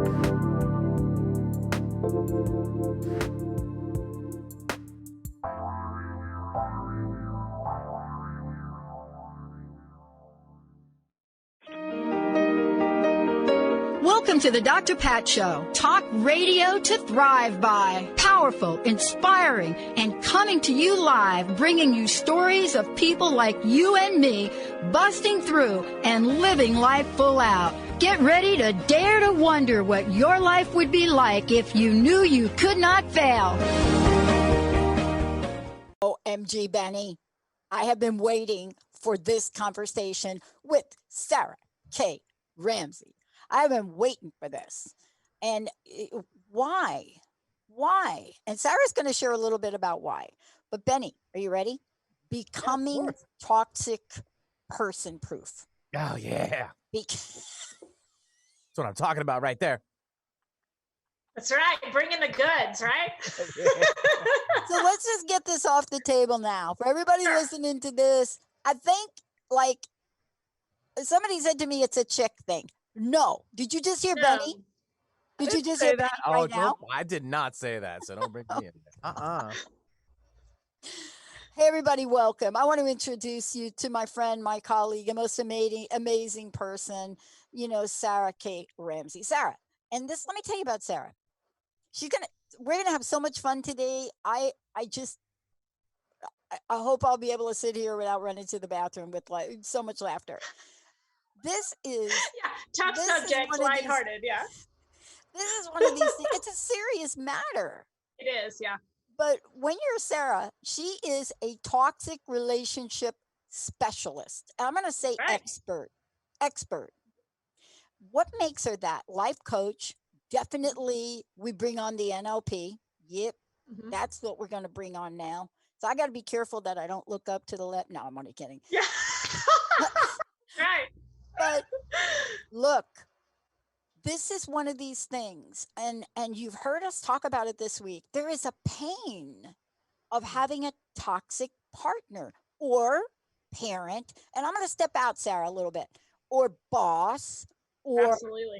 Welcome to the Dr. Pat Show. Talk radio to thrive by. Powerful, inspiring, and coming to you live, bringing you stories of people like you and me, busting through and living life full out. Get ready to dare to wonder what your life would be like if you knew you could not fail. OMG, Benny. I have been waiting for this conversation with Sarah K. Ramsey. I've been waiting for this. And why? Why? And Sarah's going to share a little bit about why. But Benny, are you ready? Becoming toxic person proof. Oh, yeah. That's what I'm talking about right there. That's right. Bringing the goods, right? So let's just get this off the table now. For everybody listening to this, I think, like, somebody said to me, it's a chick thing. No. Did you just hear Benny? Did you just hear that? Benny right now? I did not say that, so don't bring me in there. Hey, everybody, welcome. I want to introduce you to my friend, my colleague, a most amazing person, Sarah K. Ramsey. Sarah, and this, let me tell you about Sarah. We're going to have so much fun today. I hope I'll be able to sit here without running to the bathroom with so much laughter. This is tough subject, lighthearted. This is one of these things. It's a serious matter. It is, yeah. But when you're Sarah, she is a toxic relationship specialist. I'm going to say expert. What makes her that? Life coach. Definitely, we bring on the NLP. Yep, that's what we're going to bring on now. So I got to be careful that I don't look up to the left. No, I'm only kidding. Yeah. Right. But look, this is one of these things, and you've heard us talk about it this week. There is a pain of having a toxic partner or parent, and I'm going to step out, Sarah, a little bit, or boss, or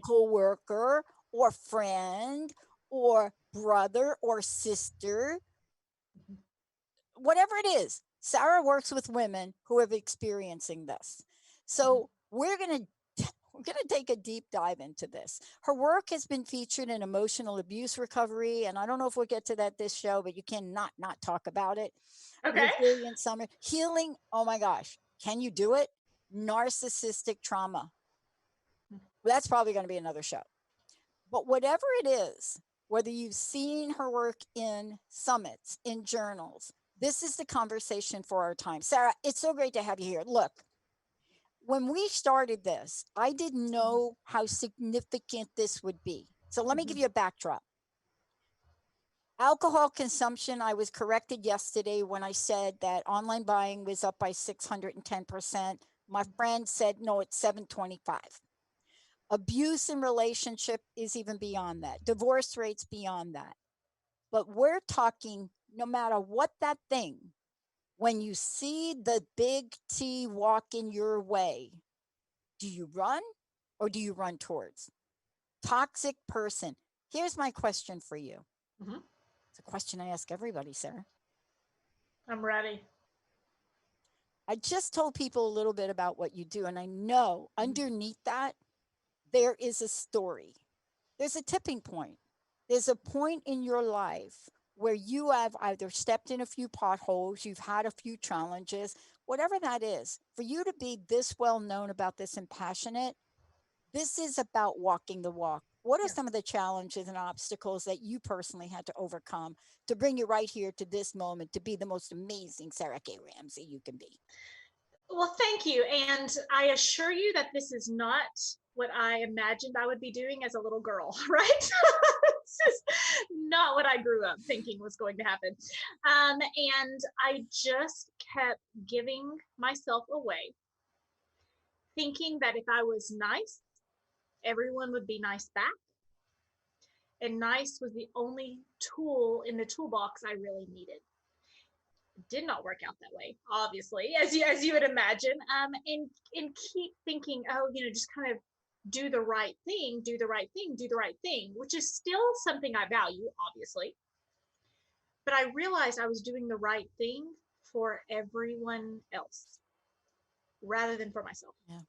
coworker, or friend, or brother, or sister, whatever it is. Sarah works with women who are experiencing this. So we're going to take a deep dive into this. Her work has been featured in emotional abuse recovery, and I don't know if we'll get to that this show, but you cannot not talk about it. Okay. Resilience Summer, healing. Oh my gosh, can you do it? Narcissistic trauma. Well, that's probably going to be another show. But whatever it is, whether you've seen her work in summits, in journals, this is the conversation for our time. Sarah, it's so great to have you here. Look, when we started this, I didn't know how significant this would be. So let me give you a backdrop. Alcohol consumption, I was corrected yesterday when I said that online buying was up by 610%. My friend said, no, it's 725. Abuse in relationship is even beyond that. Divorce rates beyond that. But we're talking, no matter what that thing, when you see the big T walk in your way, do you run or do you run towards? Toxic person. Here's my question for you. It's a question I ask everybody, Sarah. I'm ready. I just told people a little bit about what you do, and I know underneath that, there is a story. There's a tipping point. There's a point in your life where you have either stepped in a few potholes, you've had a few challenges, whatever that is. For you to be this well known about this and passionate, this is about walking the walk. What are some of the challenges and obstacles that you personally had to overcome to bring you right here to this moment to be the most amazing Sarah K. Ramsey you can be? Well, thank you. And I assure you that this is not what I imagined I would be doing as a little girl, right? This is not what I grew up thinking was going to happen. And I just kept giving myself away, thinking that if I was nice, everyone would be nice back. And nice was the only tool in the toolbox I really needed. Did not work out that way, obviously, as you would imagine. And keep thinking, just kind of do the right thing, do the right thing, do the right thing, which is still something I value, obviously. But I realized I was doing the right thing for everyone else rather than for myself. Yeah.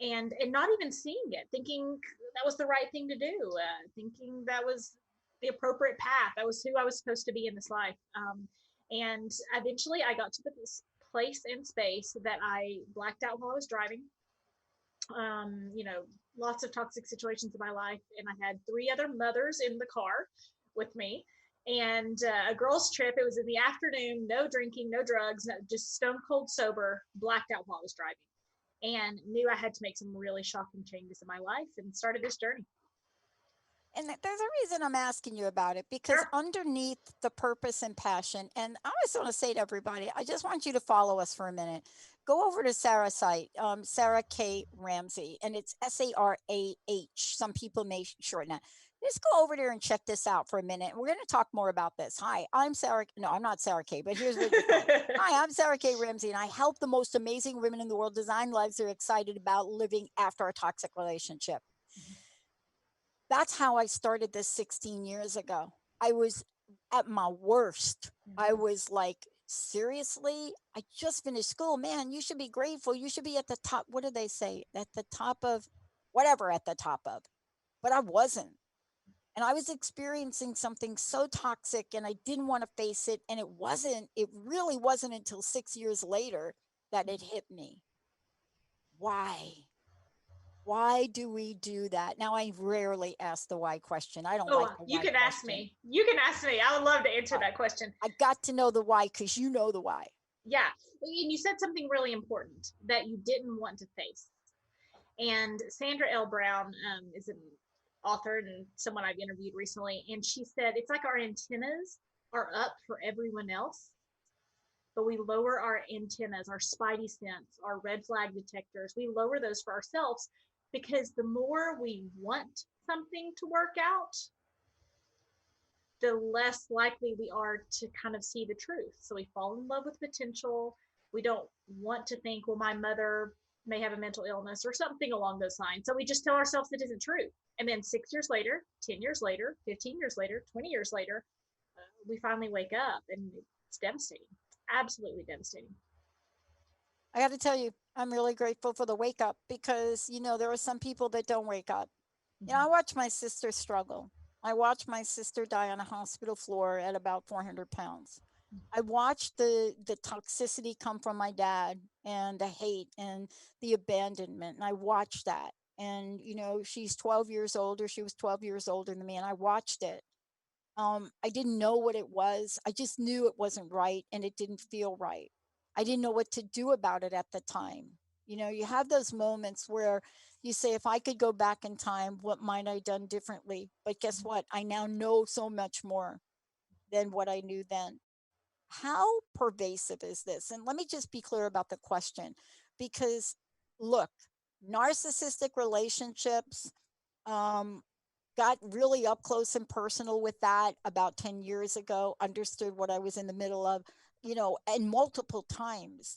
And not even seeing it, thinking that was the right thing to do, thinking that was the appropriate path. That was who I was supposed to be in this life. And eventually I got to this place and space that I blacked out while I was driving. You know, lots of toxic situations in my life. And I had 3 other mothers in the car with me. And a girls' trip. It was in the afternoon, no drinking, no drugs, no, just stone cold sober, blacked out while I was driving. And knew I had to make some really shocking changes in my life and started this journey. And there's a reason I'm asking you about it, because Sure. underneath the purpose and passion, and I just want to say to everybody, I just want you to follow us for a minute. Go over to Sarah's site, Sarah K Ramsey, and it's Sarah. Some people may shorten that. Just go over there and check this out for a minute. We're going to talk more about this. Hi, I'm Sarah. No, I'm not Sarah K, but here's what you're saying. Hi, I'm Sarah K Ramsey, and I help the most amazing women in the world design lives they're excited about living after a toxic relationship. That's how I started this 16 years ago. I was at my worst. I was like, seriously? I just finished school. Man, you should be grateful. You should be at the top. What do they say? At the top of whatever, at the top of. But I wasn't. And I was experiencing something so toxic and I didn't want to face it. And it really wasn't until 6 years later that it hit me. Why? Why do we do that? Now, I rarely ask the why question. I don't like the you why can question. ask me. You can ask me. I would love to answer that question. I got to know the why because you know the why. Yeah. And you said something really important that you didn't want to face. And Sandra L. Brown is an author and someone I've interviewed recently. And she said, it's like our antennas are up for everyone else, but we lower our antennas, our spidey sense, our red flag detectors. We lower those for ourselves because the more we want something to work out, the less likely we are to kind of see the truth. So we fall in love with potential. We don't want to think, well, my mother may have a mental illness or something along those lines. So we just tell ourselves it isn't true. And then 6 years later, 10 years later, 15 years later, 20 years later, we finally wake up and it's devastating. Absolutely devastating. I got to tell you, I'm really grateful for the wake up because, there are some people that don't wake up. I watched my sister struggle. I watched my sister die on a hospital floor at about 400 pounds. I watched the toxicity come from my dad and the hate and the abandonment. And I watched that. And, she's 12 years older. She was 12 years older than me. And I watched it. I didn't know what it was. I just knew it wasn't right and it didn't feel right. I didn't know what to do about it at the time. You have those moments where you say, if I could go back in time, what might I have done differently? But guess what? I now know so much more than what I knew then. How pervasive is this? And let me just be clear about the question, because look, narcissistic relationships, got really up close and personal with that about 10 years ago, understood what I was in the middle of, and multiple times,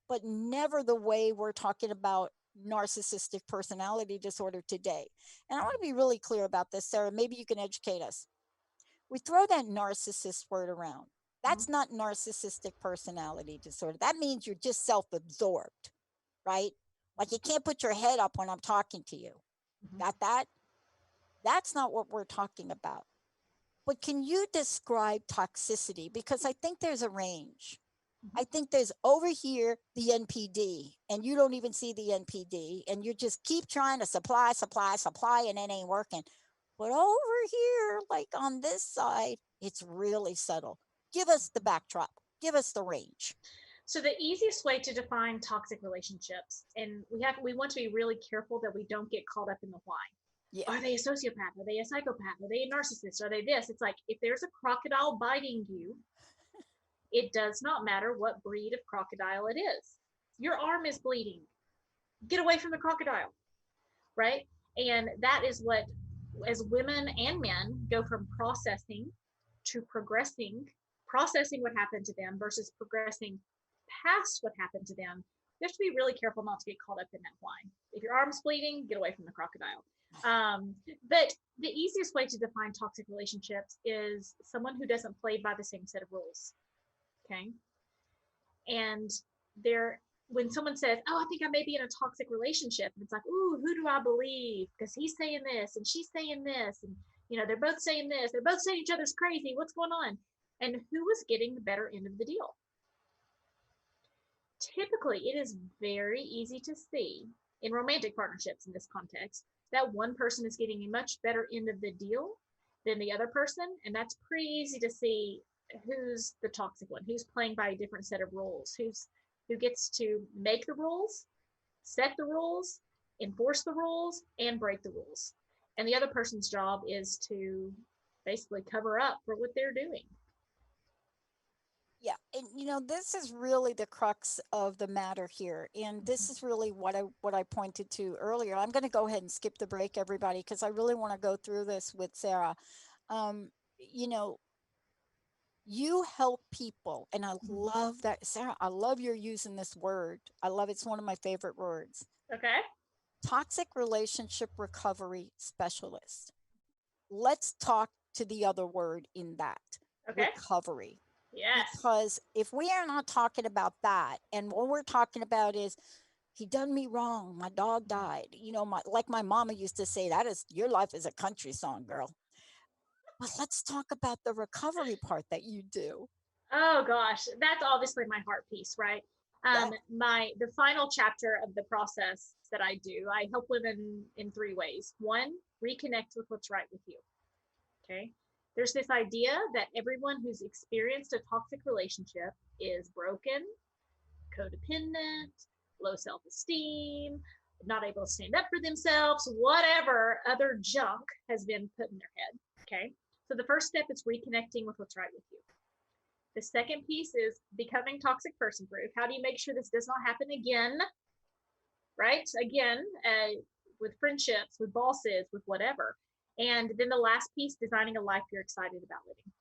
but never the way we're talking about narcissistic personality disorder today. And I want to be really clear about this, Sarah. Maybe you can educate us. We throw that narcissist word around. That's not narcissistic personality disorder. That means you're just self-absorbed, right? Like you can't put your head up when I'm talking to you. Got that? That's not what we're talking about. But can you describe toxicity? Because I think there's a range. I think there's over here the NPD, and you don't even see the NPD, and you just keep trying to supply, and it ain't working. But over here, like on this side, it's really subtle. Give us the backdrop. Give us the range. So the easiest way to define toxic relationships, and we want to be really careful that we don't get caught up in the why. Yeah. Are they a sociopath? Are they a psychopath? Are they a narcissist? Are they this? It's like, if there's a crocodile biting you, it does not matter what breed of crocodile it is. Your arm is bleeding. Get away from the crocodile, right? And that is what, as women and men go from processing to progressing, processing what happened to them versus progressing past what happened to them, You have to be really careful not to get caught up in that why. If your arm's bleeding, get away from the crocodile. But the easiest way to define toxic relationships is someone who doesn't play by the same set of rules. Okay. And when someone says, oh, I think I may be in a toxic relationship, and it's like, ooh, who do I believe? Because he's saying this and she's saying this, and they're both saying this, they're both saying each other's crazy. What's going on? And who was getting the better end of the deal? Typically, it is very easy to see in romantic partnerships in this context that one person is getting a much better end of the deal than the other person. And that's pretty easy to see who's the toxic one, who's playing by a different set of rules, who gets to make the rules, set the rules, enforce the rules, and break the rules. And the other person's job is to basically cover up for what they're doing. Yeah, and this is really the crux of the matter here, and this is really what I pointed to earlier. I'm going to go ahead and skip the break, everybody, because I really want to go through this with Sarah. You know, you help people, and I love that, Sarah. I love you're using this word. I love it's one of my favorite words. Okay. Toxic relationship recovery specialist. Let's talk to the other word in that. Okay. Recovery. Yes. Because if we are not talking about that, and what we're talking about is he done me wrong, my dog died, like my mama used to say, that is, your life is a country song, girl. But let's talk about the recovery part that you do. Oh gosh, that's obviously my heart piece, right? Yeah. The final chapter of the process that I do, I help women in 3 ways. 1, reconnect with what's right with you. Okay. There's this idea that everyone who's experienced a toxic relationship is broken, codependent, low self-esteem, not able to stand up for themselves, whatever other junk has been put in their head. Okay. So the first step is reconnecting with what's right with you. The second piece is becoming toxic person proof. How do you make sure this does not happen again? Right? Again, with friendships, with bosses, with whatever. And then the last piece, designing a life you're excited about living.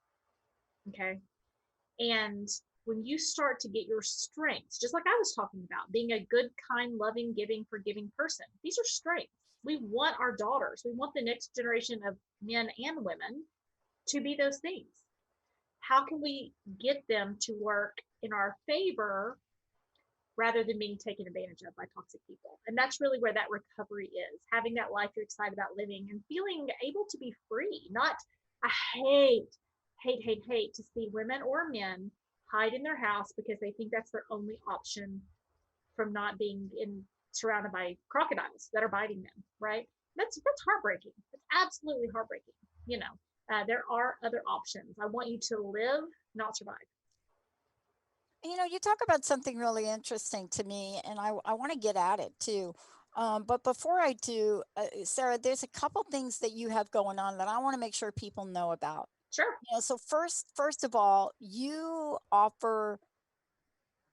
Okay. And when you start to get your strengths, just like I was talking about, being a good, kind, loving, giving, forgiving person, these are strengths. We want our daughters, we want the next generation of men and women to be those things. How can we get them to work in our favor rather than being taken advantage of by toxic people? And that's really where that recovery is, having that life you're excited about living and feeling able to be free. Not, I hate to see women or men hide in their house because they think that's their only option from not being surrounded by crocodiles that are biting them, right? That's heartbreaking. It's absolutely heartbreaking. There are other options. I want you to live, not survive. You talk about something really interesting to me, and I want to get at it too. But before I do, Sarah, there's a couple things that you have going on that I want to make sure people know about. Sure. So first of all, you offer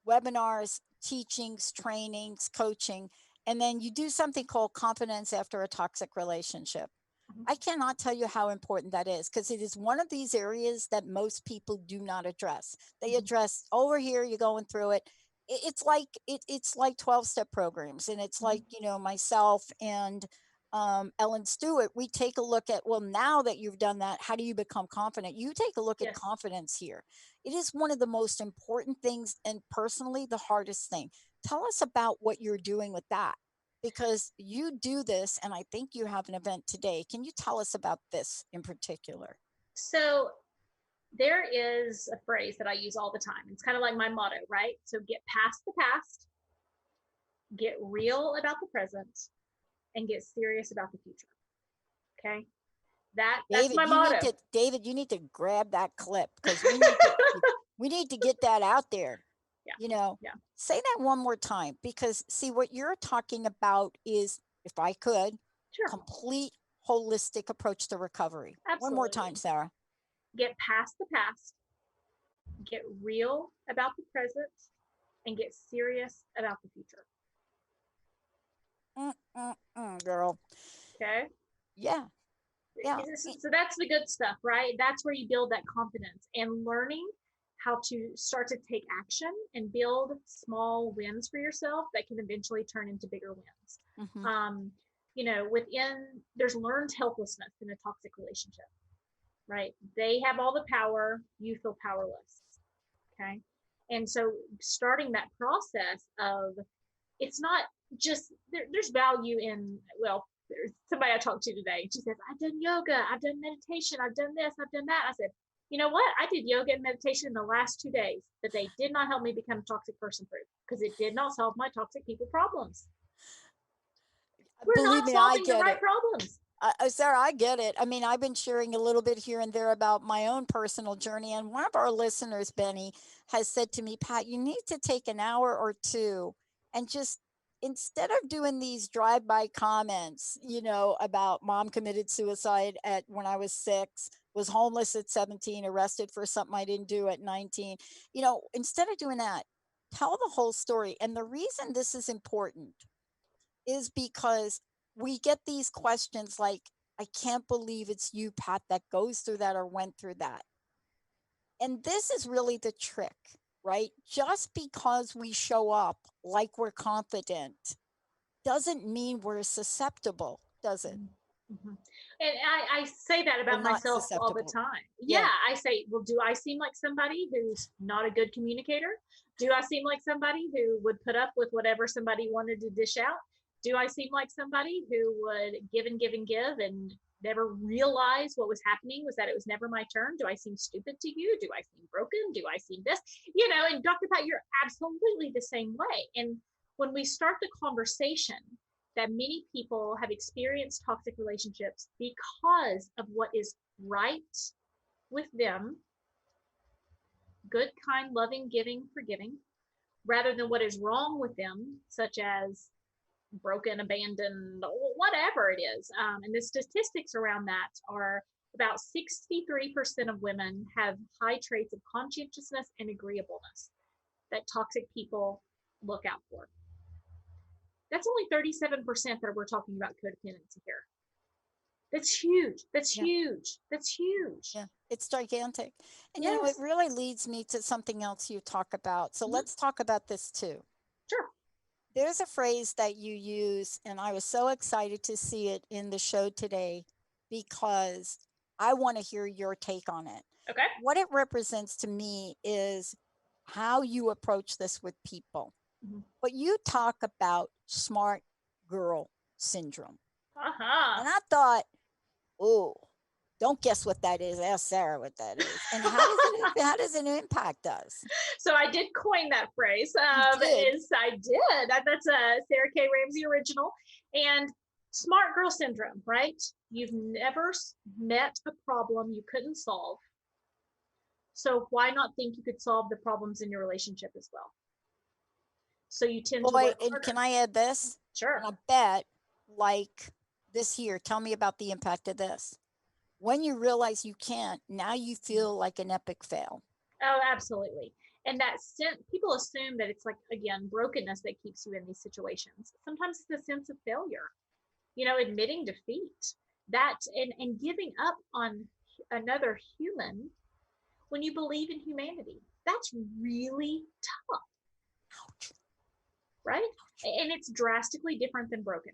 webinars, teachings, trainings, coaching, and then you do something called confidence after a toxic relationship. I cannot tell you how important that is, because it is one of these areas that most people do not address. They address over here, you're going through it. It's like 12-step programs, and it's like myself and Ellen Stewart. We take a look at, well, now that you've done that, how do you become confident? You take a look at confidence here. It is one of the most important things, and personally, the hardest thing. Tell us about what you're doing with that, because you do this, and I think you have an event today. Can you tell us about this in particular? So there is a phrase that I use all the time. It's kind of like my motto, right? So get past the past, get real about the present, and get serious about the future. Okay. That's my motto. David, you need to grab that clip, because we need to get that out there. Yeah. Say that one more time, because see, what you're talking about is, if I could, complete holistic approach to recovery. Absolutely. One more time, Sarah. Get past the past, get real about the present, and get serious about the future. Girl. Okay. Yeah. So that's the good stuff, right? That's where you build that confidence and learning how to start to take action and build small wins for yourself that can eventually turn into bigger wins. You know, there's learned helplessness in a toxic relationship, right? They have all the power, you feel powerless. Okay. And so starting that process of, it's not just, there's value in, well, there's somebody I talked to today. She says, I've done yoga, I've done meditation, I've done this, I've done that. I said, you know what? I did yoga and meditation in the last 2 days, but they did not help me become toxic person proof because it did not solve my toxic people problems. We're Believe not me, solving I the get right it. problems. Sarah, I get it. I mean, I've been sharing a little bit here and there about my own personal journey. And one of our listeners, Benny, has said to me, Pat, you need to take an hour or two and just, instead of doing these drive-by comments, you know, about mom committed suicide when I was 6, was homeless at 17, arrested for something I didn't do at 19, you know, instead of doing that, tell the whole story. And the reason this is important is because we get these questions like, I can't believe it's you, Pat, that goes through that or went through that. And this is really the trick, right? Just because we show up like we're confident doesn't mean we're susceptible, does it? And I say that about myself all the time. Yeah, I say, well, do I seem like somebody who's not a good communicator? Do I seem like somebody who would put up with whatever somebody wanted to dish out? Do I seem like somebody who would give and give and give and never realize what was happening was that it was never my turn? Do I seem stupid to you? Do I seem broken? Do I seem this? You know, and Dr. Pat, you're absolutely the same way. And when we start the conversation that many people have experienced toxic relationships because of what is right with them, good, kind, loving, giving, forgiving, rather than what is wrong with them, such as broken, abandoned, whatever it is. And the statistics around that are about 63% of women have high traits of conscientiousness and agreeableness that toxic people look out for. That's only 37% that we're talking about codependency here. That's huge. That's huge. That's huge. Yeah, it's gigantic. And you know, it really leads me to something else you talk about. So let's talk about this too. Sure. There's a phrase that you use, and I was so excited to see it in the show today because I want to hear your take on it. Okay. What it represents to me is how you approach this with people. But you talk about smart girl syndrome. And I thought, oh, don't guess what that is. Ask Sarah what that is. And how does it impact us? So I did coin that phrase. I did. That's a Sarah K Ramsey original. And smart girl syndrome, right? You've never met a problem you couldn't solve. So why not think you could solve the problems in your relationship as well? So you tend to work harder. Can I add this? Sure. And I bet, like this here, tell me about the impact of this. When you realize you can't, now you feel like an epic fail. Oh, absolutely. And that people assume that it's like, again, brokenness that keeps you in these situations. Sometimes it's a sense of failure, you know, admitting defeat, that and giving up on another human when you believe in humanity. That's really tough. Ouch. Right? And it's drastically different than broken.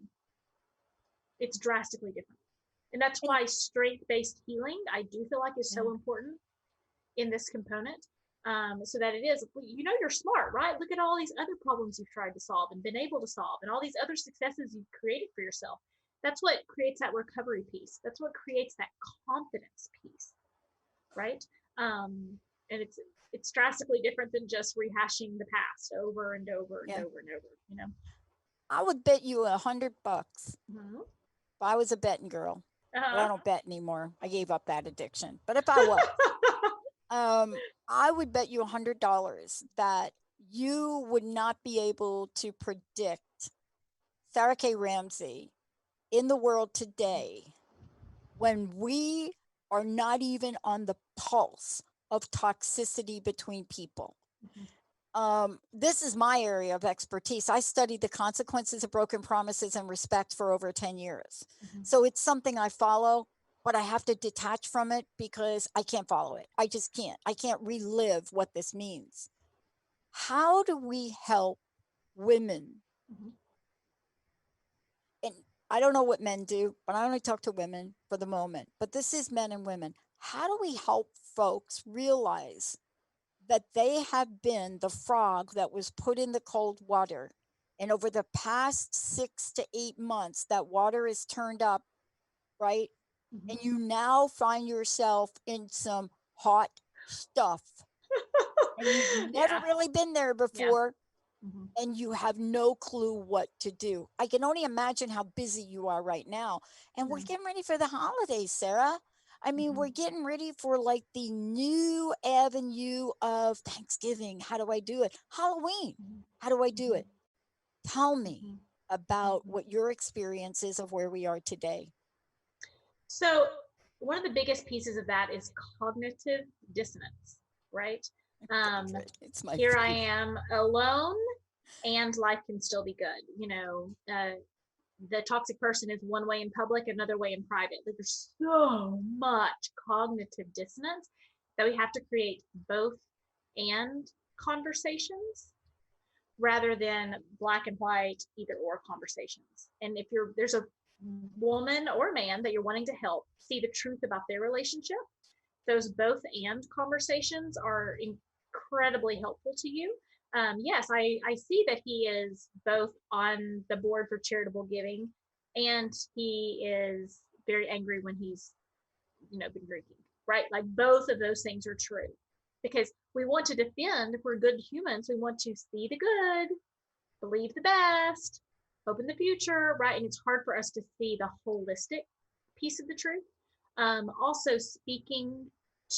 It's drastically different. And that's why strength-based healing, I do feel like, is so important in this component. So that it is, you know, you're smart, right? Look at all these other problems you've tried to solve and been able to solve, and all these other successes you've created for yourself. That's what creates that recovery piece. That's what creates that confidence piece, right? And it's drastically different than just rehashing the past over and over and over and over, you know? I would bet you $100 if I was a betting girl. But I don't bet anymore. I gave up that addiction. But if I was, I would bet you $100 that you would not be able to predict Sarah K. Ramsey in the world today when we are not even on the pulse of toxicity between people. This is my area of expertise. I studied the consequences of broken promises and respect for over 10 years. So it's something I follow, but I have to detach from it because I can't follow it. I just can't. I can't relive what this means. How do we help women? Mhm. And I don't know what men do, but I only talk to women for the moment. But this is men and women. How do we help folks realize that they have been the frog that was put in the cold water? And over the past 6 to 8 months, that water is turned up, right? Mhm. And you now find yourself in some hot stuff. And you've never Yeah. really been there Yeah. before. Mhm. And you have no clue what to do. I can only imagine how busy you are right now. And we're Yeah. getting ready for the holidays, Sarah. I mean, Mhm. we're getting ready for like the new avenue of Thanksgiving. How do I do it? Halloween. Mhm. How do I do Mhm. it? Tell me Mhm. about Mhm. what your experience is of where we are today. So one of the biggest pieces of that is cognitive dissonance, right? Um, Favorite. It's my Here I favorite. am alone, and life can still be good. The toxic person is one way in public, another way in private. Like, there's so much cognitive dissonance that we have to create both and conversations rather than black and white either or conversations. And if there's a woman or man that you're wanting to help see the truth about their relationship, those both and conversations are incredibly helpful to you. Yes, I see that he is both on the board for charitable giving, and he is very angry when he's been drinking, right? Like, both of those things are true, because we want to defend. If we're good humans, we want to see the good, believe the best, hope in the future, right? And it's hard for us to see the holistic piece of the truth. Also, speaking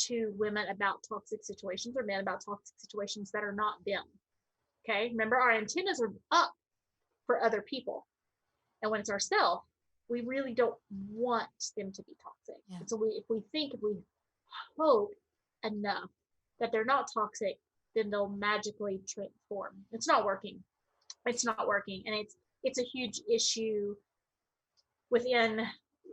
to women about toxic situations, or men about toxic situations that are not them. Okay, remember, our antennas are up for other people, and when it's ourselves, we really don't want them to be toxic. Yeah. And so if we hope enough that they're not toxic, then they'll magically transform. It's not working. It's not working, and it's a huge issue within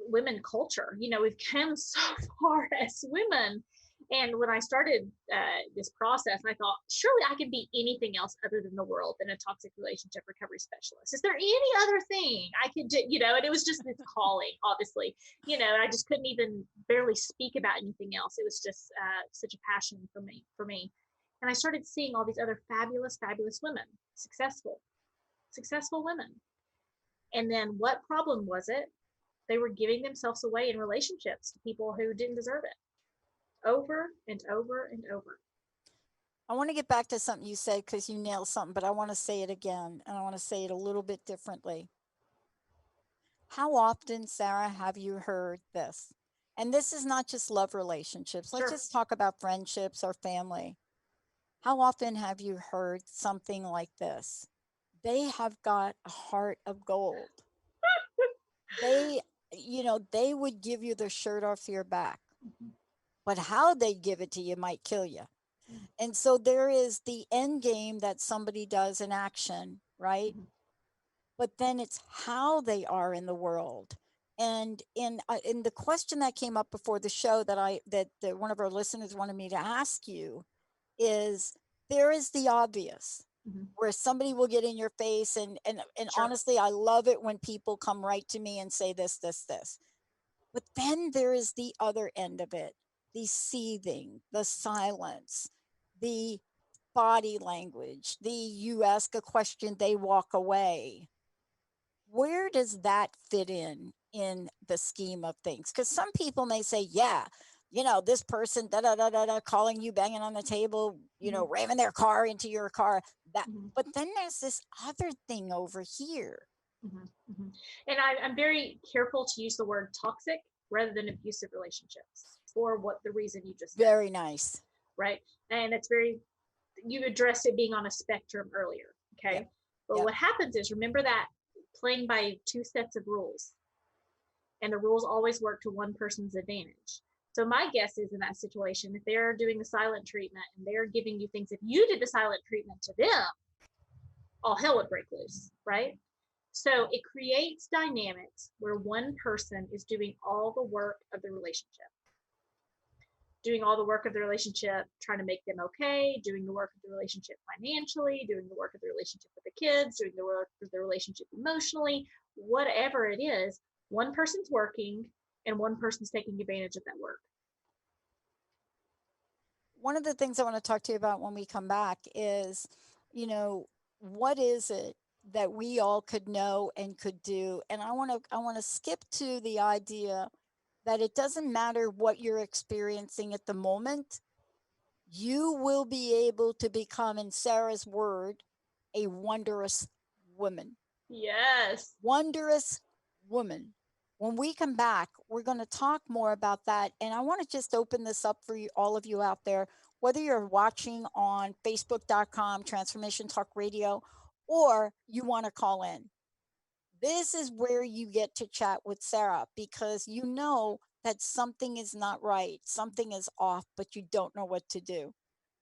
women culture. We've come so far as women. And when I started this process, I thought, surely I could be anything else other than the world than a toxic relationship recovery specialist. Is there any other thing I could do? And it was just this calling, obviously. I just couldn't even barely speak about anything else. It was just such a passion for me. And I started seeing all these other fabulous, fabulous women, successful women. And then what problem was it? They were giving themselves away in relationships to people who didn't deserve it, over and over and over. I want to get back to something you said because you nailed something, but I want to say it again, and I want to say it a little bit differently. How often, Sarah, have you heard this? And this is not just love relationships. Let's Sure. just talk about friendships or family. How often have you heard something like this? They have got a heart of gold. They, they would give you the shirt off your back, but how they give it to you might kill you. And so there is the end game that somebody does in action, right? Mhm. But then it's how they are in the world. And in the question that came up before the show that one of our listeners wanted me to ask you is, there is the obvious Mhm. where somebody will get in your face, and Sure. honestly, I love it when people come right to me and say this, this, this. But then there is the other end of it, the seething, the silence, the body language, you ask a question, they walk away. Where does that fit in the scheme of things? Because some people may say, yeah, this person, da da da da da, calling you, banging on the table, Mhm. ramming their car into your car. Mhm. But then there's this other thing over here. Mhm. Mhm. And I'm very careful to use the word toxic rather than abusive relationships, for what the reason you just said, Very nice. right? And you addressed it being on a spectrum earlier, okay? Yep. But Yep. what happens is, remember that playing by two sets of rules, and the rules always work to one person's advantage. So my guess is, in that situation, if they're doing the silent treatment and they're giving you things, if you did the silent treatment to them, all hell would break loose, right? So it creates dynamics where one person is doing all the work of the relationship, trying to make them okay, doing the work of the relationship financially, doing the work of the relationship with the kids, doing the work of the relationship emotionally, whatever it is, one person's working and one person's taking advantage of that work. One of the things I want to talk to you about when we come back is, what is it that we all could know and could do? And I want to skip to the idea that it doesn't matter what you're experiencing at the moment. You will be able to become, in Sarah's word, a wondrous woman. Yes. Wondrous woman. When we come back, we're going to talk more about that. And I want to just open this up for you, all of you out there, whether you're watching on Facebook.com, Transformation Talk Radio, or you want to call in. This is where you get to chat with Sarah, because you know that something is not right, something is off, but you don't know what to do.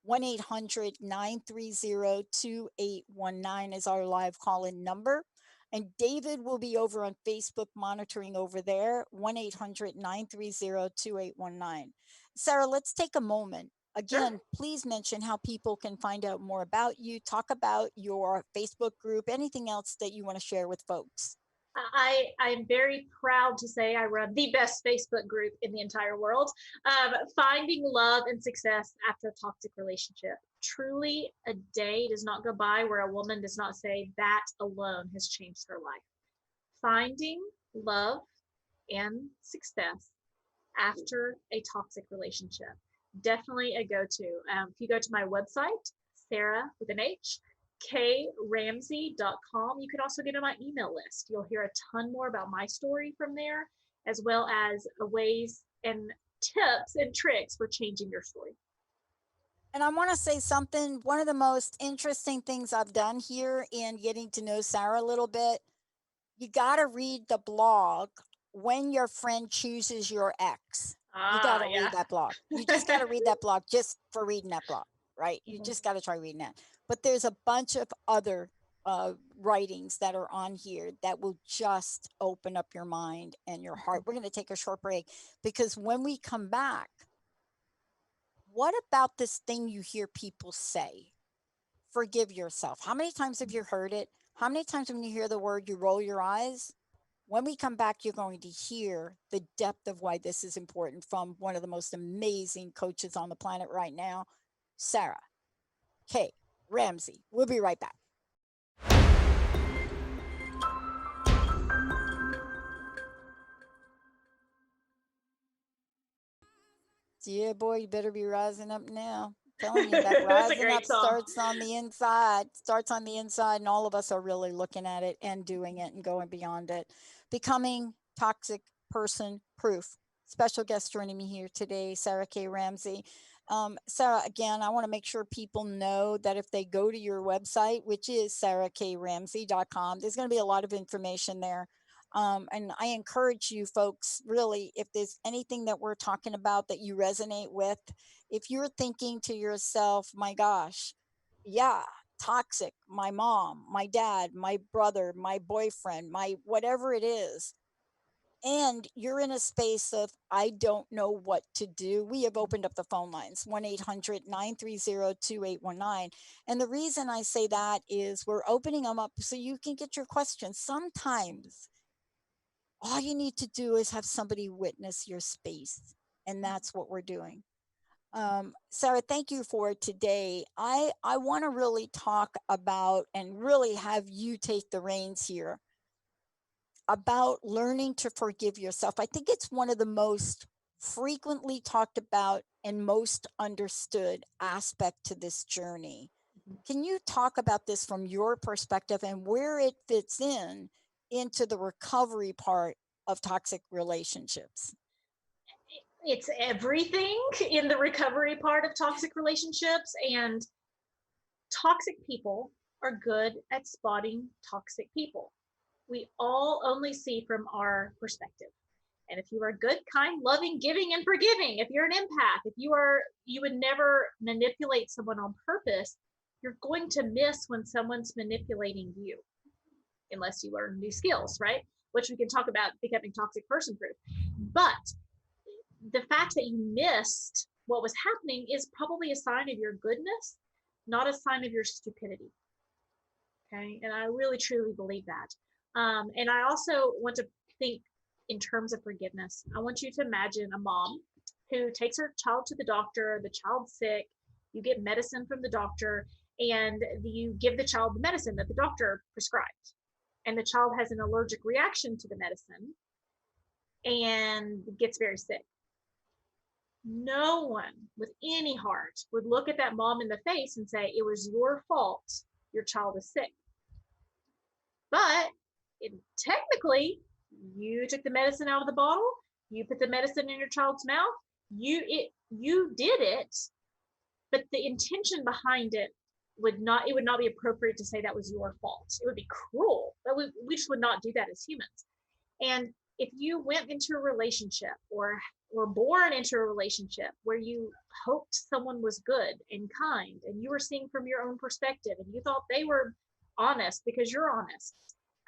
1-800-930-2819 is our live call-in number. And David will be over on Facebook monitoring over there, 1-800-930-2819. Sarah, let's take a moment. Again, please mention how people can find out more about you, talk about your Facebook group, anything else that you want to share with folks. I'm very proud to say I run the best Facebook group in the entire world. Finding love and success after a toxic relationship. Truly, a day does not go by where a woman does not say that alone has changed her life. Finding love and success after a toxic relationship. Definitely a go-to. If you go to my website, Sarah with an H, KRamsey.com. You can also get on my email list. You'll hear a ton more about my story from there, as well as ways and tips and tricks for changing your story. And I want to say something. One of the most interesting things I've done here in getting to know Sarah a little bit, you got to read the blog, When Your Friend Chooses Your Ex. You got to read that blog. You just got to read that blog just for reading that blog, right? You just got to try reading that. But there's a bunch of other writings that are on here that will just open up your mind and your heart. We're going to take a short break, because when we come back, what about this thing you hear people say? Forgive yourself. How many times have you heard it? How many times when you hear the word, you roll your eyes? When we come back, you're going to hear the depth of why this is important from one of the most amazing coaches on the planet right now, Sarah K Ramsey. We'll be right back. Yeah, boy, you better be rising up now. I'm telling you, that rising up starts on the inside. Starts on the inside, and all of us are really looking at it and doing it and going beyond it. Becoming toxic person proof. Special guest joining me here today, Sarah K Ramsey. Sarah, again, I want to make sure people know that if they go to your website, which is sarahkramsey.com, there's going to be a lot of information there. And I encourage you folks, really, if there's anything that we're talking about that you resonate with, if you're thinking to yourself, my gosh, yeah, toxic, my mom, my dad, my brother, my boyfriend, my whatever it is, and you're in a space of, I don't know what to do, we have opened up the phone lines, 1-800-930-2819. And the reason I say that is we're opening them up so you can get your questions. Sometimes all you need to do is have somebody witness your space. And that's what we're doing. Sarah, thank you for today. I want to really talk about and really have you take the reins here about learning to forgive yourself. I think it's one of the most frequently talked about and most understood aspect to this journey. Can you talk about this from your perspective and where it fits into the recovery part of toxic relationships? It's everything in the recovery part of toxic relationships, and toxic people are good at spotting toxic people. We all only see from our perspective. And if you are good, kind, loving, giving, and forgiving, if you're an empath, if you would never manipulate someone on purpose, you're going to miss when someone's manipulating you. unless you learn new skills, right? Which we can talk about becoming toxic person proof. But the fact that you missed what was happening is probably a sign of your goodness, not a sign of your stupidity. Okay. And I really truly believe that. And I also want to think in terms of forgiveness. I want you to imagine a mom who takes her child to the doctor, the child's sick, you get medicine from the doctor, and you give the child the medicine that the doctor prescribed. And the child has an allergic reaction to the medicine and gets very sick. No one with any heart would look at that mom in the face and say, it was your fault your child is sick. But technically, you took the medicine out of the bottle, you put the medicine in your child's mouth, you did it, but the intention behind it would not be appropriate to say that was your fault. It would be cruel. We just would not do that as humans. And if you went into a relationship or were born into a relationship where you hoped someone was good and kind and you were seeing from your own perspective and you thought they were honest because you're honest,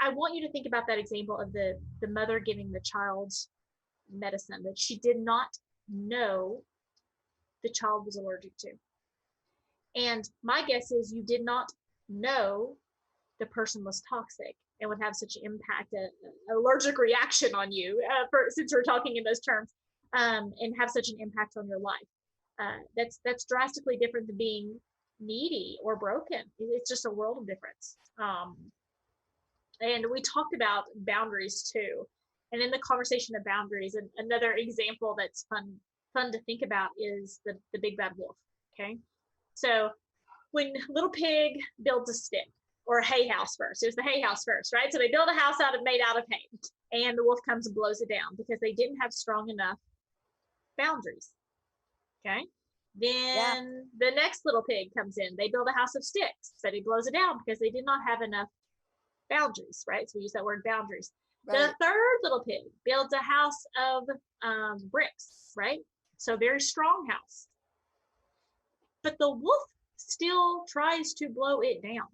I want you to think about that example of the mother giving the child medicine that she did not know the child was allergic to. And my guess is you did not know the person was toxic and would have such an impact, an allergic reaction on you, since we're talking in those terms, and have such an impact on your life. That's drastically different than being needy or broken. It's just a world of difference. And we talked about boundaries too. And in the conversation of boundaries, and another example that's fun to think about is the big bad wolf. Okay. So when little pig builds a stick or a hay house first, it was the hay house first, right? So they build a house made out of hay, and the wolf comes and blows it down because they didn't have strong enough boundaries. Okay. Then the next little pig comes in, they build a house of sticks, but he blows it down because they did not have enough boundaries, right? So we use that word boundaries. Right. The third little pig builds a house of bricks, right? So very strong house. But the wolf still tries to blow it down.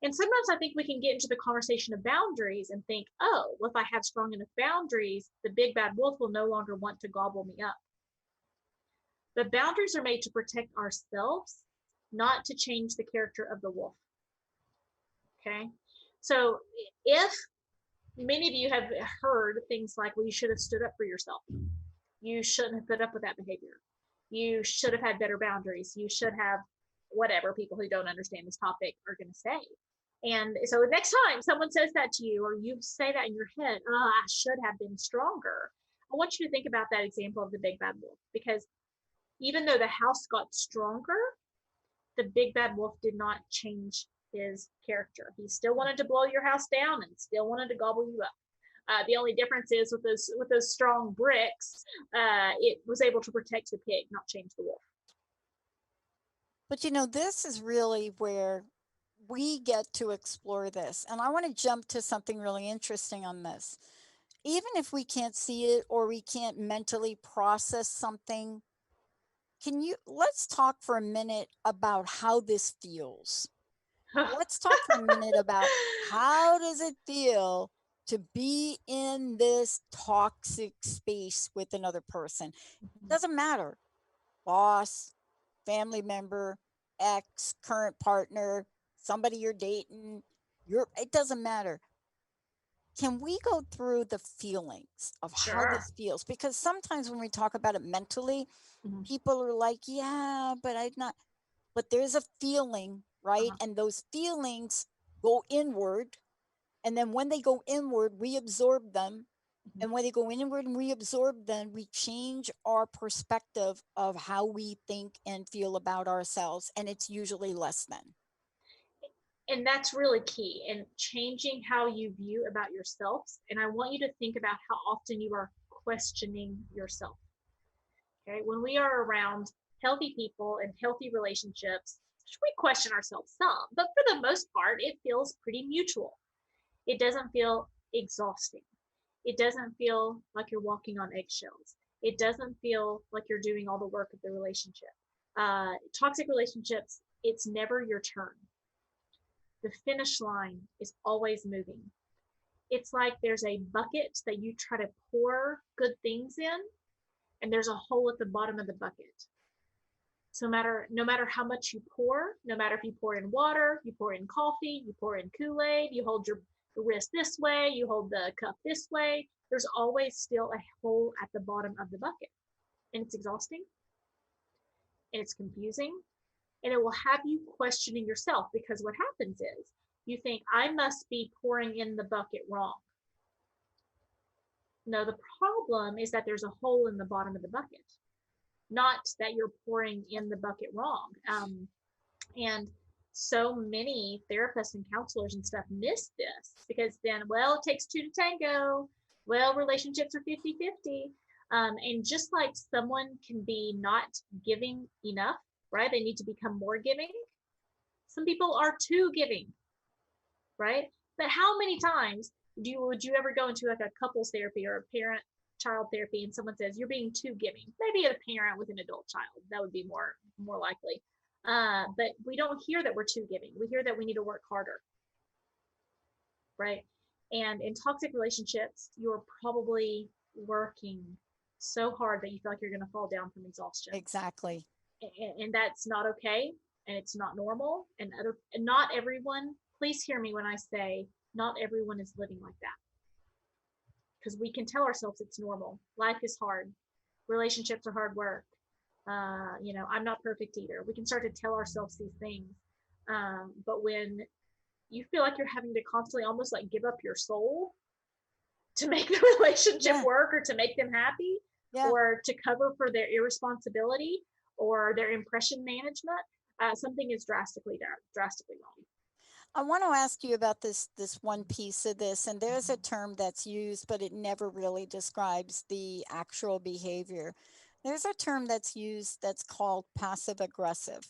And sometimes I think we can get into the conversation of boundaries and think, oh, well, if I have strong enough boundaries, the big bad wolf will no longer want to gobble me up. But boundaries are made to protect ourselves, not to change the character of the wolf. Okay. So if many of you have heard things like, well, you should have stood up for yourself. You shouldn't have put up with that behavior. You should have had better boundaries. You should have whatever people who don't understand this topic are going to say. And so next time someone says that to you, or you say that in your head, oh, I should have been stronger, I want you to think about that example of the big bad wolf, because even though the house got stronger, the big bad wolf did not change his character. He still wanted to blow your house down and still wanted to gobble you up. The only difference is with those strong bricks, it was able to protect the pig, not change the wolf. But this is really where we get to explore this. And I want to jump to something really interesting on this. Even if we can't see it or we can't mentally process something, let's talk for a minute about how this feels. Let's talk for a minute about how does it feel to be in this toxic space with another person. It doesn't matter. Boss, family member, ex, current partner, somebody you're dating, it doesn't matter. Can we go through the feelings of how this feels? Because sometimes when we talk about it mentally, people are like, yeah, but but there's a feeling, right? And those feelings go inward. And then when they go inward, we absorb them. And when they go inward and we absorb them, we change our perspective of how we think and feel about ourselves. And it's usually less than. And that's really key in changing how you view about yourself. And I want you to think about how often you are questioning yourself. Okay, when we are around healthy people and healthy relationships, we question ourselves some, but for the most part, it feels pretty mutual. It doesn't feel exhausting. It doesn't feel like you're walking on eggshells. It doesn't feel like you're doing all the work of the relationship. Toxic relationships, it's never your turn. the finish line is always moving. It's like there's a bucket that you try to pour good things in, and there's a hole at the bottom of the bucket. So no matter how much you pour, no matter if you pour in water, you pour in coffee, you pour in Kool-Aid, you hold your wrist this way, you hold the cup this way, there's always still a hole at the bottom of the bucket. And it's exhausting, and it's confusing, and it will have you questioning yourself, because what happens is you think, I must be pouring in the bucket wrong. No, the problem is that there's a hole in the bottom of the bucket, not that you're pouring in the bucket wrong. And so many therapists and counselors and stuff miss this, because then, well, it takes two to tango. Well, relationships are 50-50. And just like someone can be not giving enough, right? They need to become more giving. Some people are too giving, right? But how many times would you ever go into like a couples therapy or a parent-child therapy, and someone says, you're being too giving? Maybe a parent with an adult child, that would be more likely. But we don't hear that we're too giving. We hear that we need to work harder, right? And in toxic relationships, you're probably working so hard that you feel like you're going to fall down from exhaustion. Exactly. And that's not okay, and it's not normal. And not everyone, please hear me when I say not everyone is living like that, because we can tell ourselves it's normal. Life is hard. Relationships are hard work. I'm not perfect either. We can start to tell ourselves these things. But when you feel like you're having to constantly almost like give up your soul to make the relationship work, or to make them happy, or to cover for their irresponsibility or their impression management, something is drastically wrong. I want to ask you about this one piece of this, and there's a term that's used, but it never really describes the actual behavior. There's a term that's used that's called passive aggressive.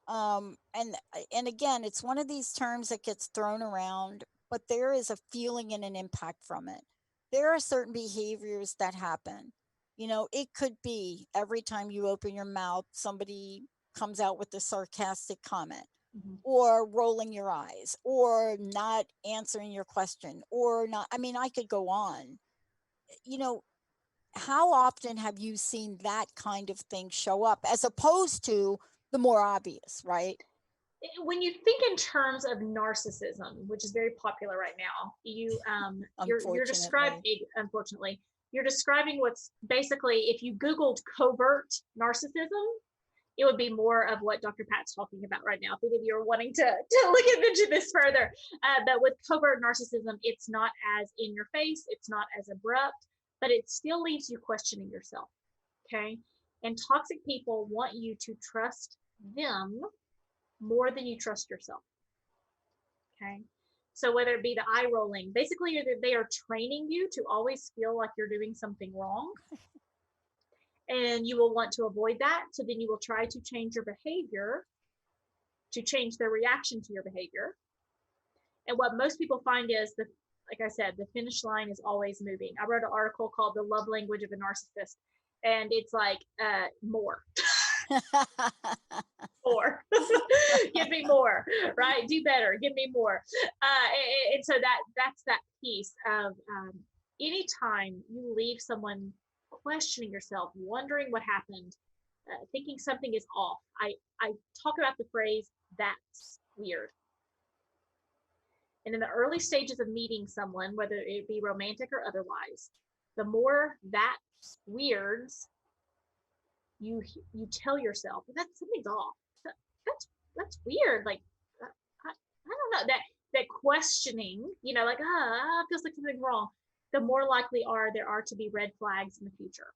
And again, it's one of these terms that gets thrown around, but there is a feeling and an impact from it. There are certain behaviors that happen. It could be every time you open your mouth, somebody comes out with a sarcastic comment, or rolling your eyes, or not answering your question, or not. I mean, I could go on. How often have you seen that kind of thing show up, as opposed to the more obvious, right? When you think in terms of narcissism, which is very popular right now, you're describing, unfortunately, you're describing what's basically, if you Googled covert narcissism, it would be more of what Dr. Pat's talking about right now, if any of you are wanting to look into this further. But with covert narcissism, it's not as in your face, it's not as abrupt, but it still leaves you questioning yourself, okay? And toxic people want you to trust them more than you trust yourself, okay? So whether it be the eye rolling, basically they are training you to always feel like you're doing something wrong, and you will want to avoid that. So then you will try to change your behavior to change their reaction to your behavior. And what most people find is like I said, the finish line is always moving. I wrote an article called The Love Language of a Narcissist, and it's like, more. More. Give me more, right? Do better. Give me more. And so that's that piece of anytime you leave someone questioning yourself, wondering what happened, thinking something is off. I talk about the phrase, that's weird. And in the early stages of meeting someone, whether it be romantic or otherwise, the more that's weirds, you tell yourself that something's off. That's weird. Like, I don't know, that questioning, like, feels like something's wrong. The more likely there are to be red flags in the future.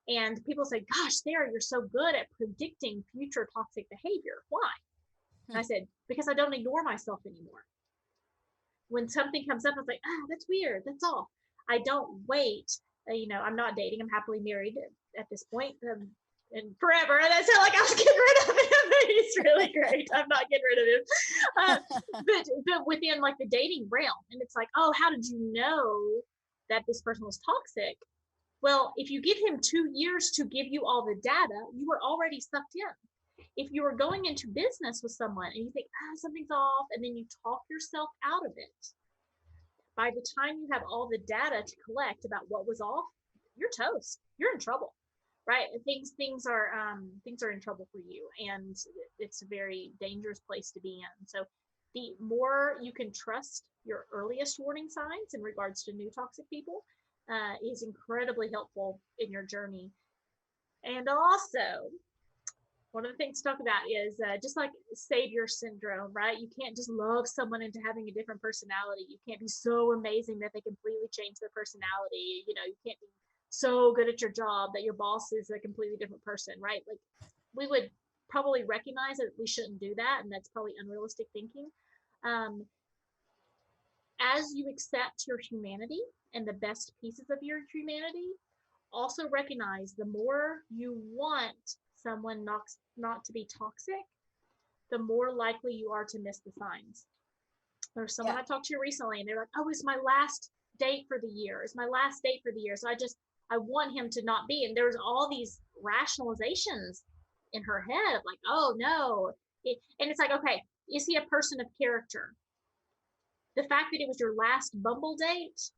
And people say, gosh, Sarah, you're so good at predicting future toxic behavior. Why? And I said, because I don't ignore myself anymore. When something comes up, I was like, that's weird. That's all. I don't wait. I'm not dating. I'm happily married at this point. And forever. And I sound like I was getting rid of him. He's really great. I'm not getting rid of him. But within like the dating realm, and it's like, oh, how did you know that this person was toxic? Well, if you give him 2 years to give you all the data, you were already sucked in. if you were going into business with someone and you think, something's off, and then you talk yourself out of it, by the time you have all the data to collect about what was off, you're toast. You're in trouble, right? And things are in trouble for you, and it's a very dangerous place to be in. So the more you can trust your earliest warning signs in regards to new toxic people is incredibly helpful in your journey. And also, one of the things to talk about is just like savior syndrome, right? You can't just love someone into having a different personality. You can't be so amazing that they completely change their personality. You can't be so good at your job that your boss is a completely different person, right? Like, we would probably recognize that we shouldn't do that, and that's probably unrealistic thinking. As you accept your humanity and the best pieces of your humanity, also recognize the more you want someone not to be toxic, the more likely you are to miss the signs. There's someone I talked to recently, and they're like, it's my last date for the year. It's my last date for the year. So I want him to not be. And there's all these rationalizations in her head of like, oh no. And it's like, okay, is he a person of character? The fact that it was your last Bumble date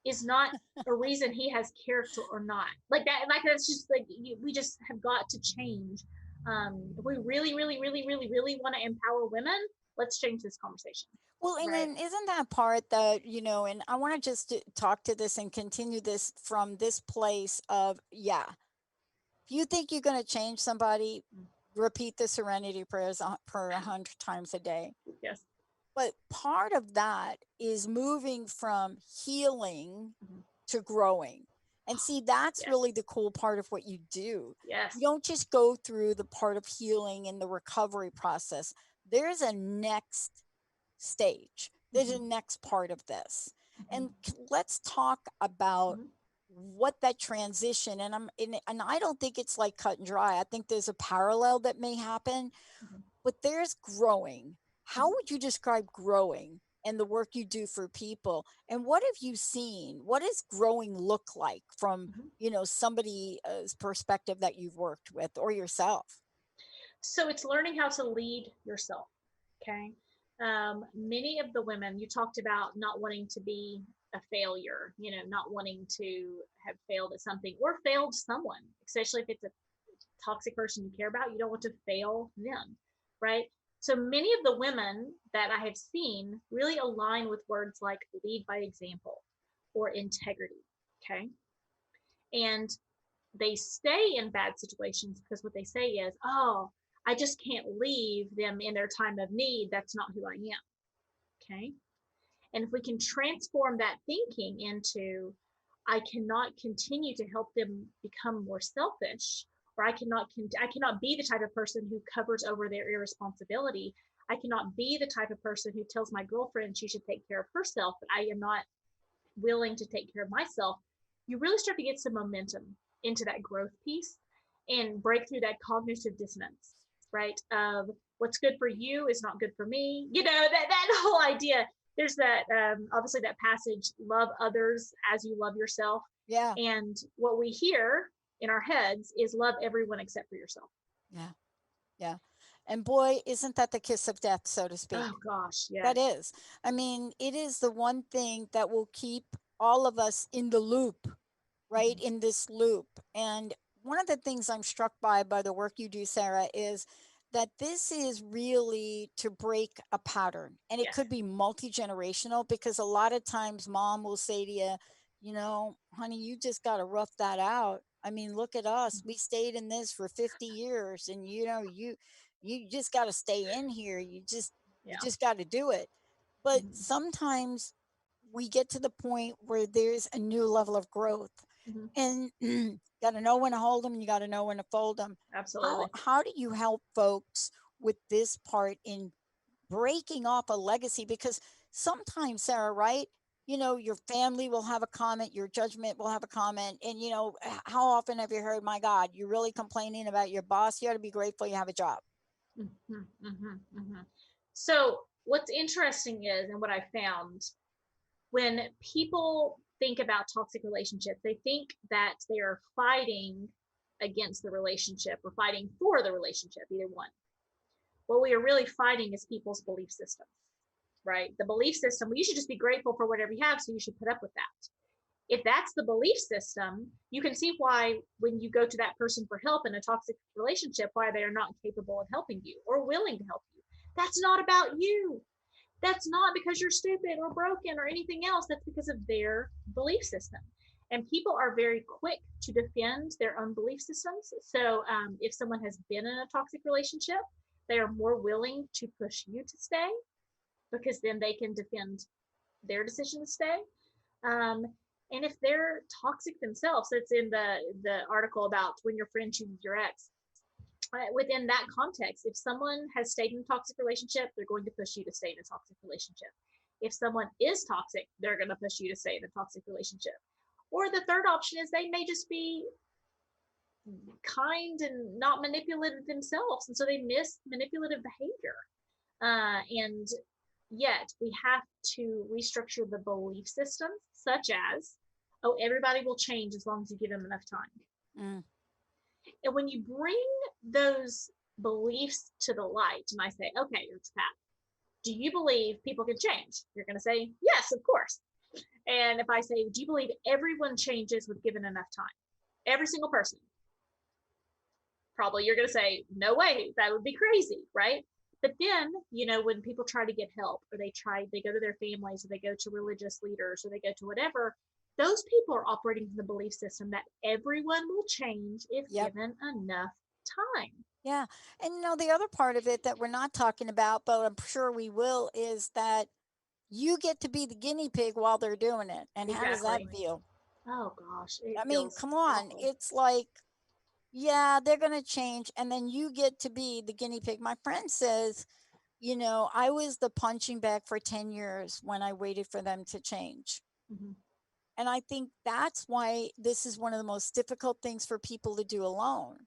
is not a reason he has character or not. Like that, like that's just like, we just have got to change. If we really, really, really, really, really want to empower women, let's change this conversation. Well, and then isn't that part that, and I want to just talk to this and continue this from this place of, if you think you're going to change somebody, repeat the serenity prayers per 100 times a day. Yes. But part of that is moving from healing to growing. And see, that's really the cool part of what you do. Yes. You don't just go through the part of healing and the recovery process. There's a next stage. There's a next part of this. And let's talk about what that transition, and I don't think it's like cut and dry. I think there's a parallel that may happen, but there's growing. How would you describe growing and the work you do for people? And what have you seen? What does growing look like from, somebody's perspective that you've worked with or yourself? So it's learning how to lead yourself. Okay. Many of the women, you talked about not wanting to be a failure, not wanting to have failed at something or failed someone, especially if it's a toxic person you care about. You don't want to fail them, right? So many of the women that I have seen really align with words like lead by example or integrity, okay? And they stay in bad situations because what they say is, I just can't leave them in their time of need. That's not who I am, okay? And if we can transform that thinking into, I cannot continue to help them become more selfish, or I cannot be the type of person who covers over their irresponsibility. I cannot be the type of person who tells my girlfriend she should take care of herself, but I am not willing to take care of myself. You really start to get some momentum into that growth piece and break through that cognitive dissonance, right? Of what's good for you is not good for me. That whole idea. There's that, obviously that passage, love others as you love yourself. Yeah. And what we hear in our heads is love everyone except for yourself. Yeah. Yeah. And boy, isn't that the kiss of death, so to speak? Oh gosh, yes. That is. I mean, it is the one thing that will keep all of us in the loop, right? In this loop. And one of the things I'm struck by the work you do, Sarah, is that this is really to break a pattern. And it could be multi-generational, because a lot of times mom will say to you, honey, you just got to rough that out. I mean, look at us. We stayed in this for 50 years and you just got to stay in here. You just got to do it. But sometimes we get to the point where there's a new level of growth, and you got to know when to hold them and you got to know when to fold them. Absolutely. How do you help folks with this part in breaking off a legacy? Because sometimes, Sarah, right? Your family will have a comment, your judgment will have a comment. And, how often have you heard, my God, you're really complaining about your boss? You ought to be grateful you have a job. So what's interesting is, and what I found, when people think about toxic relationships, they think that they are fighting against the relationship or fighting for the relationship, either one. What we are really fighting is people's belief system, right? The belief system, well, you should just be grateful for whatever you have, so you should put up with that. If that's the belief system, you can see why when you go to that person for help in a toxic relationship, why they are not capable of helping you or willing to help you. That's not about you. That's not because you're stupid or broken or anything else. That's because of their belief system. And people are very quick to defend their own belief systems. So if someone has been in a toxic relationship, they are more willing to push you to stay because then they can defend their decision to stay. And if they're toxic themselves, that's in the article about when your friend chooses your ex. Within that context, if someone has stayed in a toxic relationship, they're going to push you to stay in a toxic relationship. If someone is toxic, they're going to push you to stay in a toxic relationship. Or the third option is they may just be kind and not manipulative themselves, and so they miss manipulative behavior. And yet we have to restructure the belief systems, such as, oh, everybody will change as long as you give them enough time. And when you bring those beliefs to the light, and I say, okay, it's Pat, do you believe people can change? You're going to say, yes, of course. And if I say, do you believe everyone changes with given enough time? Every single person. Probably you're going to say, no way, that would be crazy, right? But then, you know, when people try to get help, or they go to their families, or they go to religious leaders, or they go to whatever, those people are operating from the belief system that everyone will change if given enough time. Yeah. And you know, the other part of it that we're not talking about, but I'm sure we will, is that you get to be the guinea pig while they're doing it. And how does that feel? Oh gosh. I mean, come on. Awful. It's like, yeah, they're going to change. And then you get to be the guinea pig. My friend says, you know, I was the punching bag for 10 years when I waited for them to change. Mm-hmm. And I think that's why this is one of the most difficult things for people to do alone.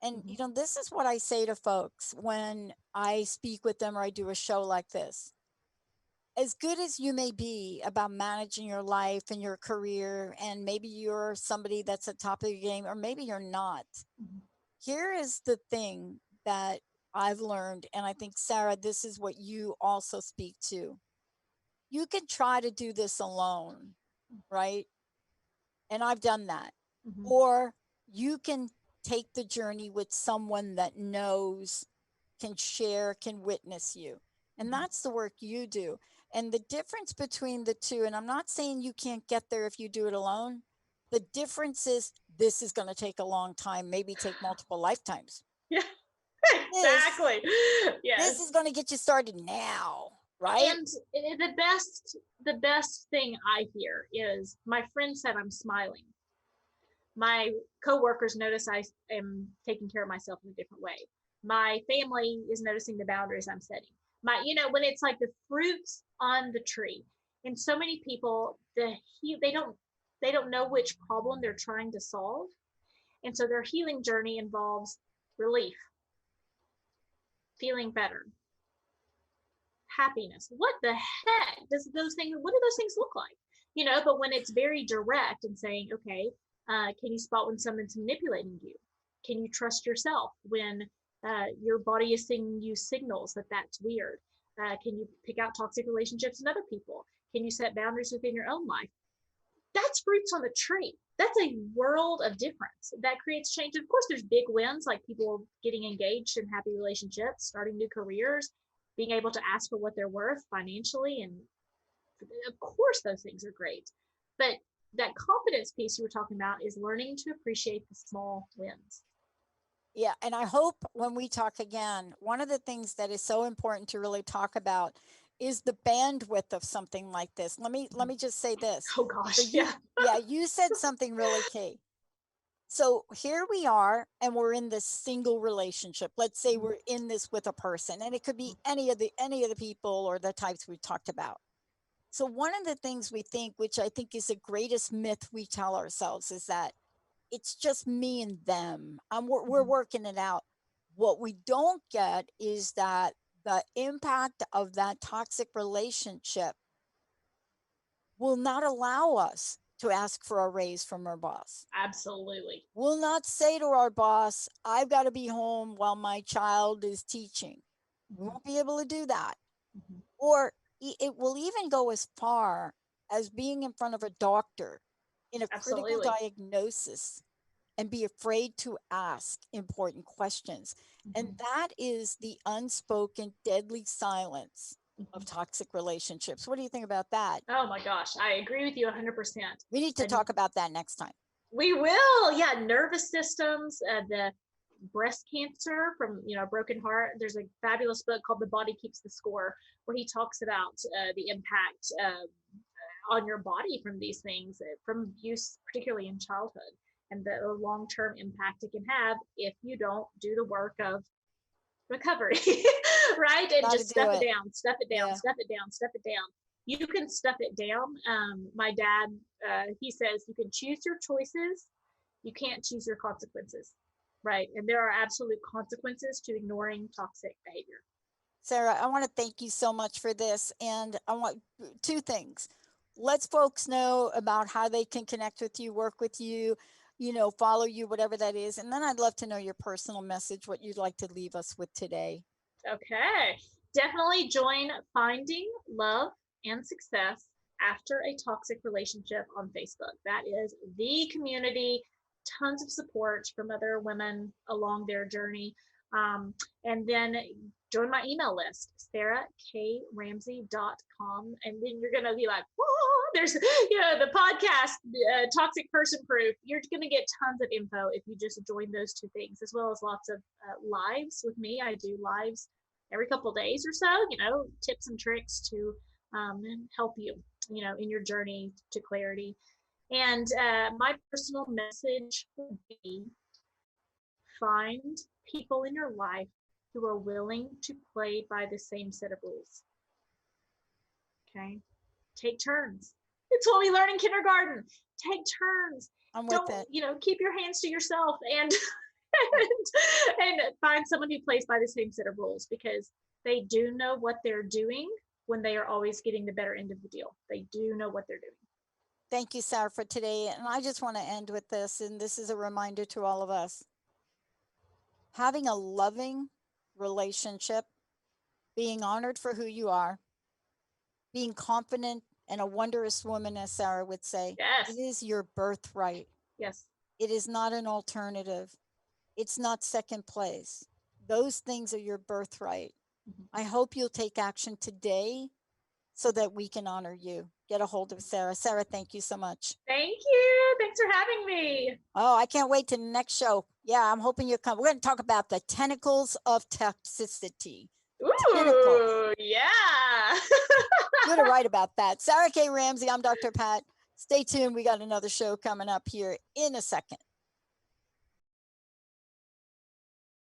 And, you know, this is what I say to folks when I speak with them or I do a show like this. As good as you may be about managing your life and your career, and maybe you're somebody that's at top of your game, or maybe you're not. Here is the thing that I've learned, and I think, Sarah, this is what you also speak to. You can try to do this alone, right? And I've done that. Or you can take the journey with someone that knows, can share, can witness you. And that's the work you do. And the difference between the two, and I'm not saying you can't get there if you do it alone. The difference is this is going to take a long time, maybe take multiple lifetimes. Yeah, exactly. Yes. This is going to get you started now, right? And the best thing I hear is my friend said I'm smiling. My coworkers notice I am taking care of myself in a different way. My family is noticing the boundaries I'm setting. You know, when it's like the fruits on the tree. And so many people, they don't know which problem they're trying to solve. And so their healing journey involves relief, feeling better, happiness. What the heck what do those things look like? You know, but when it's very direct and saying, okay, can you spot when someone's manipulating you? Can you trust yourself when your body is sending you signals that that's weird? Can you pick out toxic relationships in other people? Can you set boundaries within your own life? That's fruits on the tree. That's a world of difference. That creates change. Of course, there's big wins, like people getting engaged in happy relationships, starting new careers, being able to ask for what they're worth financially. And of course, those things are great. But that confidence piece you were talking about is learning to appreciate the small wins. Yeah. And I hope when we talk again, one of the things that is so important to really talk about is the bandwidth of something like this. Let me just say this. Oh gosh. So you said something really key. So here we are, and we're in this single relationship. Let's say we're in this with a person, and it could be any of the people or the types we talked about. So one of the things we think, which I think is the greatest myth we tell ourselves, is that it's just me and them. We're working it out. What we don't get is that the impact of that toxic relationship will not allow us to ask for a raise from our boss. Absolutely. We'll not say to our boss, I've got to be home while my child is teaching. We won't be able to do that. Mhm. Or it will even go as far as being in front of a doctor in a critical Absolutely. diagnosis and be afraid to ask important questions. And Mhm. that is the unspoken deadly silence of Mhm. toxic relationships. What do you think about that? Oh my gosh, I agree with you 100%. We need to And talk about that next time. we will. Yeah, nervous systems, the breast cancer from, broken heart. There's a fabulous book called The Body Keeps the Score, where he talks about the impact on your body from these things, from abuse, particularly in childhood, and the long-term impact it can have if you don't do the work of recovery. Right? And Gotta just do stuff it it. down, stuff it down, Yeah. stuff it down, stuff it down. You can stuff it down. My dad, he says you can choose your choices, you can't choose your consequences. Right? And there are absolute consequences to ignoring toxic behavior. Sarah, I want to thank you so much for this. And I want two things. Let's folks know about how they can connect with you, work with you, follow you, whatever that is. And then I'd love to know your personal message, what you'd like to leave us with today. Okay. Definitely join Finding Love and Success After a Toxic Relationship on Facebook. That is the community, tons of support from other women along their journey. And then join my email list, sarahkramsey.com. And then you're going to be like, whoa, there's, the podcast, Toxic Person Proof. You're going to get tons of info if you just join those two things, as well as lots of lives with me. I do lives every couple of days or so, tips and tricks to help you, in your journey to clarity. And my personal message would be, find people in your life who are willing to play by the same set of rules. Okay? Take turns. It's what we learn in kindergarten. Take turns. I'm with Don't, it. keep your hands to yourself and and find someone who plays by the same set of rules, because they do know what they're doing when they are always getting the better end of the deal. They do know what they're doing. Thank you, Sarah, for today. And I just want to end with this, and this is a reminder to all of us. Having a loving relationship, being honored for who you are, being confident and a wondrous woman, as Sarah would say, Yes. it is your birthright. Yes. It is not an alternative. It's not second place. Those things are your birthright. Mhm. I hope you'll take action today so that we can honor you. Get a hold of Sarah. Sarah, thank you so much. Thank you. Thanks for having me. Oh, I can't wait to the next show. Yeah, I'm hoping you'll come. We're going to talk about the tentacles of toxicity. Tentacles. Ooh, yeah. You're to write about that. Sarah K. Ramsey, I'm Dr. Pat. Stay tuned. We got another show coming up here in a second.